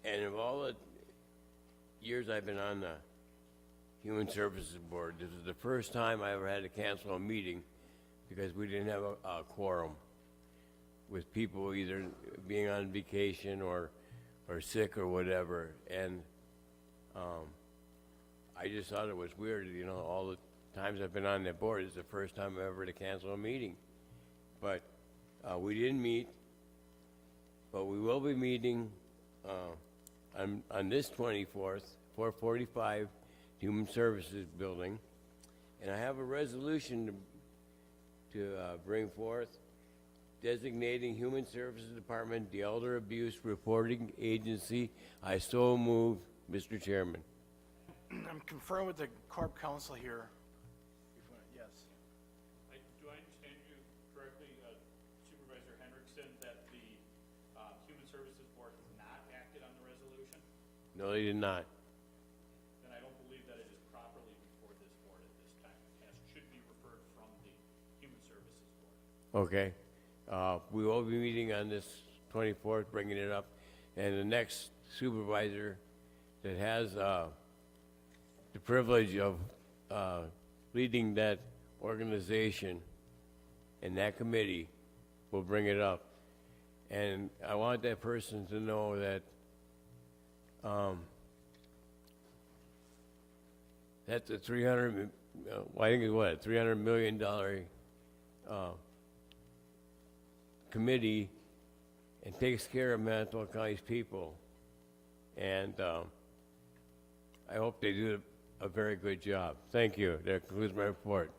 and of all the years I've been on the Human Services Board, this is the first time I ever had to cancel a meeting because we didn't have a quorum, with people either being on vacation or sick or whatever. And I just thought it was weird, you know, all the times I've been on that board, it's the first time I've ever to cancel a meeting. But we didn't meet, but we will be meeting on this 24th, 445 Human Services Building. And I have a resolution to bring forth designating Human Services Department the Elder Abuse Reporting Agency. I so move, Mr. Chairman. I'm conferring with the Corp Council here. Yes. Do I understand you correctly, Supervisor Hendrickson, that the Human Services Board has not acted on the resolution? No, they did not. Then I don't believe that it is properly before this board at this time. It should be referred from the Human Services Board. Okay. We will be meeting on this 24th, bringing it up. And the next supervisor that has the privilege of leading that organization and that committee will bring it up. And I want that person to know that that's a $300 million committee and takes care of Manitowoc County's people. And I hope they do a very good job. Thank you. That concludes my report.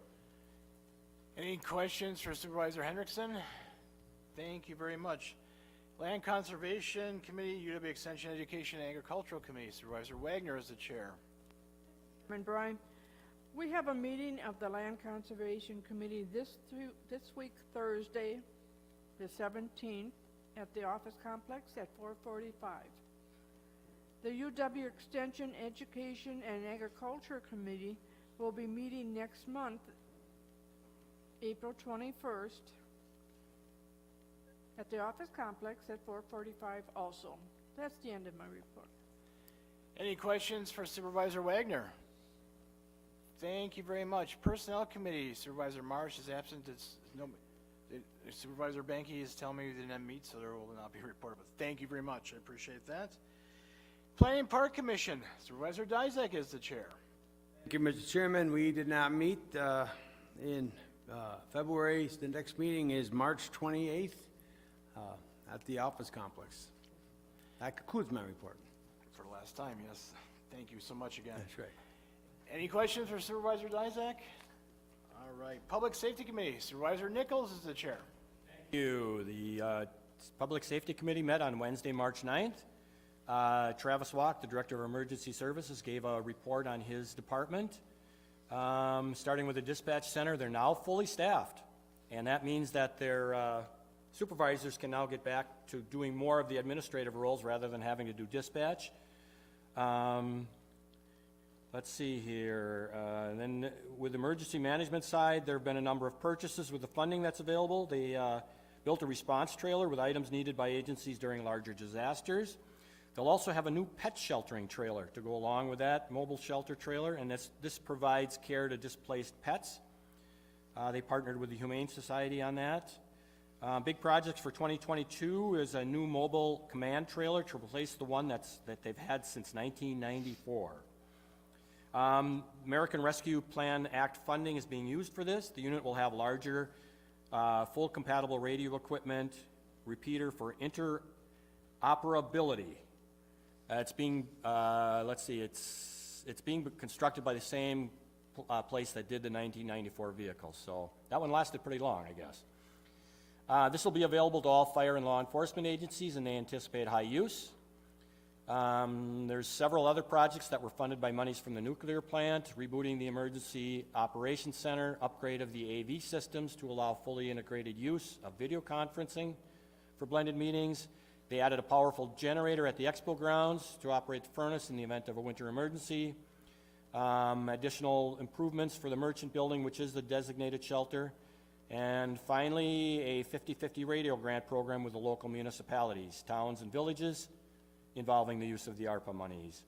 Any questions for Supervisor Hendrickson? Thank you very much. Land Conservation Committee, UW Extension Education and Agricultural Committee, Supervisor Wagner is the chair. Chairman Bryan, we have a meeting of the Land Conservation Committee this week, Thursday, the 17th, at the office complex at 4:45. The UW Extension Education and Agriculture Committee will be meeting next month, April 21st, at the office complex at 4:45 also. That's the end of my report. Any questions for Supervisor Wagner? Thank you very much. Personnel Committee, Supervisor Marsh is absent. Supervisor Benke is telling me they didn't meet, so there will not be reported. But thank you very much. I appreciate that. Planning Park Commission, Supervisor Dizek is the chair. Thank you, Mr. Chairman. We did not meet in February. The next meeting is March 28th at the office complex. That concludes my report. For the last time, yes. Thank you so much again. That's right. Any questions for Supervisor Dizek? All right. Public Safety Committee, Supervisor Nichols is the chair. Thank you. The Public Safety Committee met on Wednesday, March 9th. Travis Walk, the Director of Emergency Services, gave a report on his department. Starting with the dispatch center, they're now fully staffed, and that means that their supervisors can now get back to doing more of the administrative roles rather than having to do dispatch. Let's see here. And then with the emergency management side, there have been a number of purchases with the funding that's available. They built a response trailer with items needed by agencies during larger disasters. They'll also have a new pet sheltering trailer to go along with that, mobile shelter trailer, and this provides care to displaced pets. They partnered with the Humane Society on that. Big projects for 2022 is a new mobile command trailer to replace the one that they've had since 1994. American Rescue Plan Act funding is being used for this. The unit will have larger, full compatible radio equipment, repeater for interoperability. It's being, it's being constructed by the same place that did the 1994 vehicle, so that one lasted pretty long, I guess. This will be available to all fire and law enforcement agencies, and they anticipate high use. There's several other projects that were funded by monies from the nuclear plant, rebooting the Emergency Operations Center, upgrade of the AV systems to allow fully integrated use of video conferencing for blended meetings. They added a powerful generator at the expo grounds to operate the furnace in the event of a winter emergency. Additional improvements for the merchant building, which is the designated shelter. And finally, a 50-50 radio grant program with the local municipalities, towns, and villages involving the use of the ARPA monies.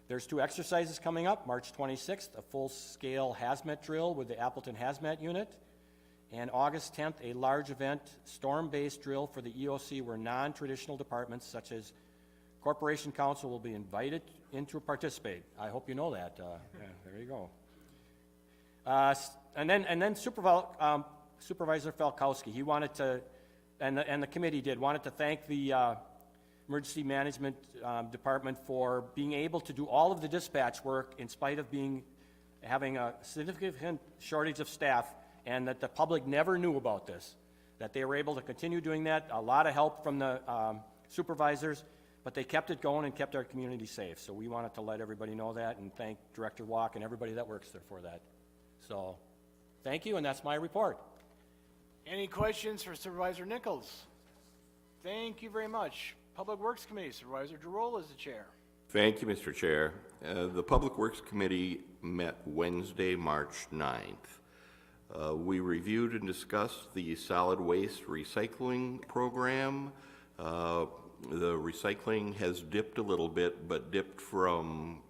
There's 2 exercises coming up. March 26th, a full-scale hazmat drill with the Appleton Hazmat Unit. And August 10th, a large event, storm-based drill for the EOC where non-traditional departments such as Corporation Council will be invited in to participate. I hope you know that. Yeah, there you go. And then Supervisor Falkowski, he wanted to, and the committee wanted to thank the Emergency Management Department for being able to do all of the dispatch work in spite of having a significant shortage of staff, and that the public never knew about this, that they were able to continue doing that. A lot of help from the supervisors, but they kept it going and kept our community safe. So we wanted to let everybody know that and thank Director Walk and everybody that works there for that. So thank you, and that's my report. Any questions for Supervisor Nichols? Thank you very much. Public Works Committee, Supervisor Giroux is the chair. Thank you, Mr. Chair. The Public Works Committee met Wednesday, March 9th. We reviewed and discussed the solid waste recycling program. The recycling has dipped a little bit, but dipped from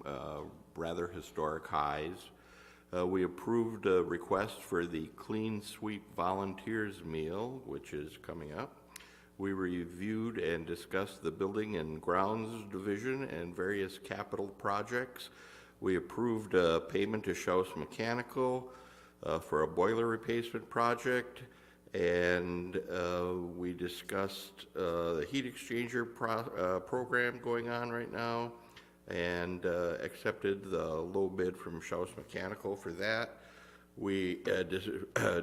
rather historic highs. We approved a request for the Clean Sweep Volunteers Meal, which is coming up. We reviewed and discussed the Building and Grounds Division and various capital projects. We approved a payment to Schaus Mechanical for a boiler replacement project, and we discussed the heat exchanger program going on right now, and accepted the low bid from Schaus Mechanical for that. We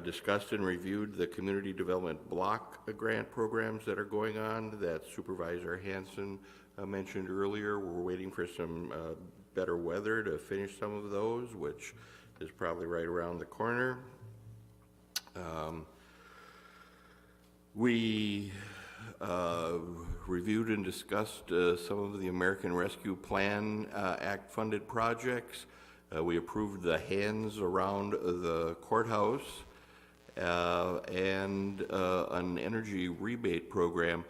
discussed and reviewed the community development block grant programs that are going on that Supervisor Hanson mentioned earlier. We're waiting for some better weather to finish some of those, which is probably right around the corner. We reviewed and discussed some of the American Rescue Plan Act funded projects. We approved the hands around the courthouse and an energy rebate program.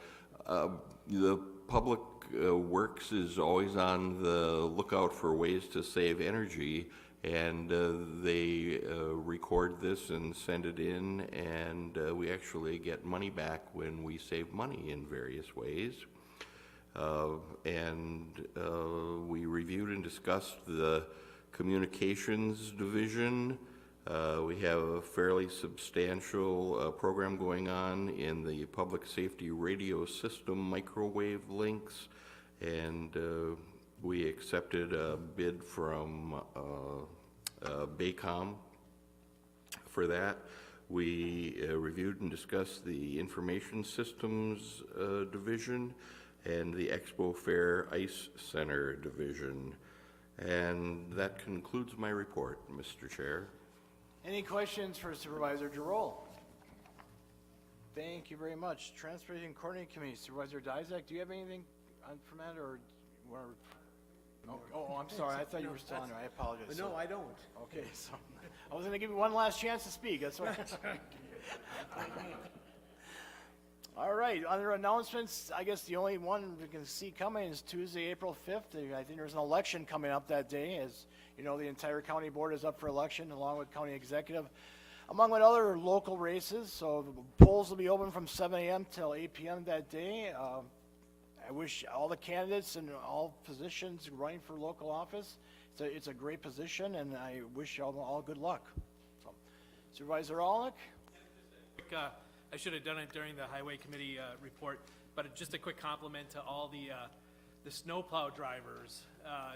The Public Works is always on the lookout for ways to save energy, and they record this and send it in, and we actually get money back when we save money in various ways. We reviewed and discussed the Communications Division. We have a fairly substantial program going on in the public safety radio system microwave links, and we accepted a bid from Baycom for that. We reviewed and discussed the Information Systems Division and the Expo Fair Ice Center Division. And that concludes my report, Mr. Chair. Any questions for Supervisor Giroux? Thank you very much. Transportation Coordinating Committee, Supervisor Dizak, do you have anything from that, or you want to? No? Oh, I'm sorry. I thought you were still on there. I apologize. No, I don't. Okay, so I was going to give you one last chance to speak. That's why. All right, other announcements, I guess the only one we can see coming is Tuesday, April 5th. I think there's an election coming up that day. As you know, the entire county board is up for election along with county executive, among other local races. So the polls will be open from 7 a.m. till 8 p.m. that day. I wish all the candidates and all positions running for local office, it's a great position, and I wish you all good luck. So, Supervisor Alnick? I should have done it during the Highway Committee report, but just a quick compliment to all the snowplow drivers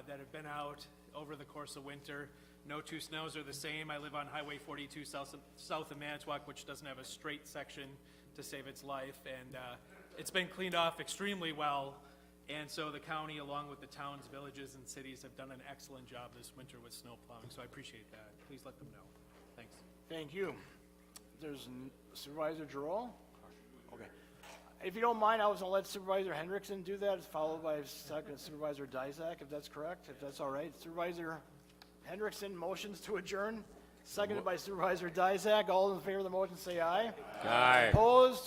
that have been out over the course of winter. No two snows are the same. I live on Highway 42 south of Manitowoc, which doesn't have a straight section to save its life, and it's been cleaned off extremely well. And so the county, along with the towns, villages, and cities, have done an excellent job this winter with snow plowing, so I appreciate that. Please let them know. Thanks. Thank you. There's Supervisor Giroux? Okay. If you don't mind, I was gonna let Supervisor Hendrickson do that, followed by second Supervisor Dizak, if that's correct, if that's all right. Supervisor Hendrickson motions to adjourn, seconded by Supervisor Dizak. All in favor of the motion, say aye. Aye. Opposed?